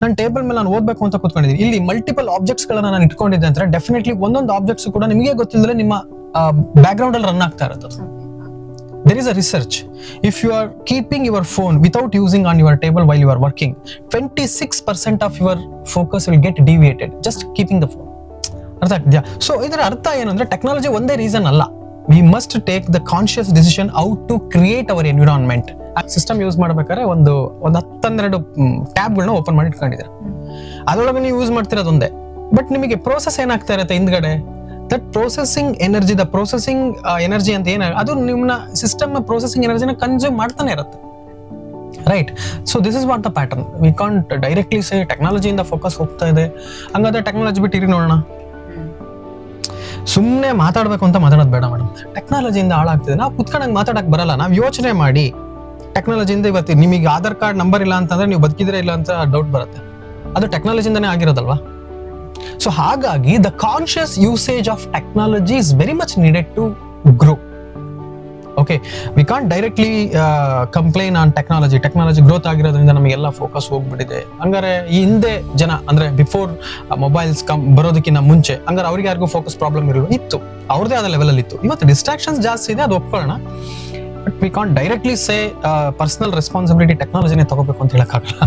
ನಾನು ಟೇಬಲ್ ಮೇಲೆ ನಾನು ಓದ್ಬೇಕು ಅಂತ ಕೂತ್ಕೊಂಡಿದ್ದೀನಿ, ಇಲ್ಲಿ ಮಲ್ಟಿಪಲ್ ಆಬ್ಜೆಕ್ಟ್ಸ್ ಗಳನ್ನ ನಾನು ಇಟ್ಕೊಂಡಿದ್ದೆ ಅಂದ್ರೆ ಡೆಫಿನೆಟ್ಲಿ ಒಂದೊಂದು ಆಬ್ಜೆಕ್ಟ್ಸ್ ಕೂಡ ನಿಮಗೆ ಗೊತ್ತಿಲ್ಲದೆ ನಿಮ್ಮ ಬ್ಯಾಕ್ ಗ್ರೌಂಡ್ ಅಲ್ಲಿ ರನ್ ಆಗ್ತಾ ಇರುತ್ತೆ. There is a research. If you are keeping your phone without using on your table while you are working, 26% of your focus will get deviated just keeping the phone. ಅರ್ಥ ಆಗ್ತಿದ್ಯಾ? So ಇದರ ಅರ್ಥ ಏನಂದ್ರೆ technology ಒಂದೇ reason ಅಲ್ಲ. We must take the conscious decision how to create our environment. ಆ system use ಮಾಡ್ಬೇಕಾದ್ರೆ ಒಂದು 12 ಟ್ಯಾಬ್ಗಳನ್ನ ಓಪನ್ ಮಾಡಿ ಇಟ್ಕೊಂಡಿದ್ದಾರೆ. ಅದರೊಳಗೆ ನೀವು ಯೂಸ್ ಮಾಡ್ತಿರೋದು ಒಂದೇ, ಬಟ್ ನಿಮಗೆ ಪ್ರೋಸೆಸ್ ಏನಾಗ್ತಾ ಇರುತ್ತೆ ಹಿಂದ್ಗಡೆ, that processing energy, the processing energy ಅಂತ ಏನ ಅದು ನಿಮ್ಮ ಸಿಸ್ಟಮ್ ಪ್ರೊಸೆಸಿಂಗ್ ಎನರ್ಜಿನ ಕನ್ಸ್ಯೂಮ್ ಮಾಡ್ತಾನೆ ಇರುತ್ತೆ. Right. So this is what the pattern. We can't directly say ಟೆಕ್ನಾಲಜಿಯಿಂದ ಫೋಕಸ್ ಹೋಗ್ತಾ ಇದೆ, ಹಂಗಾದ್ರೆ ಟೆಕ್ನಾಲಜಿ ಬಿಟ್ಟು ಇರಿ ನೋಡೋಣ. ಸುಮ್ಮನೆ ಮಾತಾಡ್ಬೇಕು ಅಂತ ಮಾತಾಡೋದು ಬೇಡ ಮೇಡಮ್. ಟೆಕ್ನಾಲಜಿಯಿಂದ ಹಾಳಾಗ್ತಿದೆ, ನಾವು ಕುತ್ಕೊಂಡಂಗೆ ಮಾತಾಡಕ್ ಬರಲ್ಲ. ನಾವು ಯೋಚನೆ ಮಾಡಿ ಟೆಕ್ನಾಲಜಿಯಿಂದ ಇವತ್ತು ನಿಮಗೆ ಆಧಾರ್ ಕಾರ್ಡ್ ನಂಬರ್ ಇಲ್ಲ ಅಂತಂದ್ರೆ ನೀವು ಬದುಕಿದ್ರೆ ಇಲ್ಲ ಅಂತ ಡೌಟ್ ಬರುತ್ತೆ. ಅದು ಟೆಕ್ನಾಲಜಿಯಿಂದಾನೇ ಆಗಿರೋದಲ್ವಾ? ಸೊ ಹಾಗಾಗಿ the conscious usage of technology is very much needed to grow. Okay, we can't directly complain on technology. Technology growth ಆಗಿರೋದ್ರಿಂದ ನಮಗೆಲ್ಲ ಫೋಕಸ್ ಹೋಗ್ಬಿಟ್ಟಿದೆ. ಹಂಗಾರೆ ಈ ಹಿಂದೆ ಜನ ಅಂದ್ರೆ ಬಿಫೋರ್ ಮೊಬೈಲ್ಸ್ ಬರೋದಕ್ಕಿಂತ ಮುಂಚೆ ಹಂಗಾರೆ ಅವ್ರಿಗೆ ಯಾರಿಗೂ ಫೋಕಸ್ ಪ್ರಾಬ್ಲಮ್ ಇತ್ತು, ಅವ್ರದೇ ಆದ ಲೆವೆಲ್ ಅಲ್ಲಿ ಇತ್ತು. ಇವತ್ತು ಡಿಸ್ಟ್ರಾಕ್ಷನ್ಸ್ ಜಾಸ್ತಿ ಇದೆ, ಅದು ಒಪ್ಕೊಳ್ಳೋಣ. But we can't directly say personal responsibility ಟೆಕ್ನಾಲಜಿನೇ ತಗೋಬೇಕು ಅಂತ ಹೇಳಕ್ಕಾಗಲ್ಲ.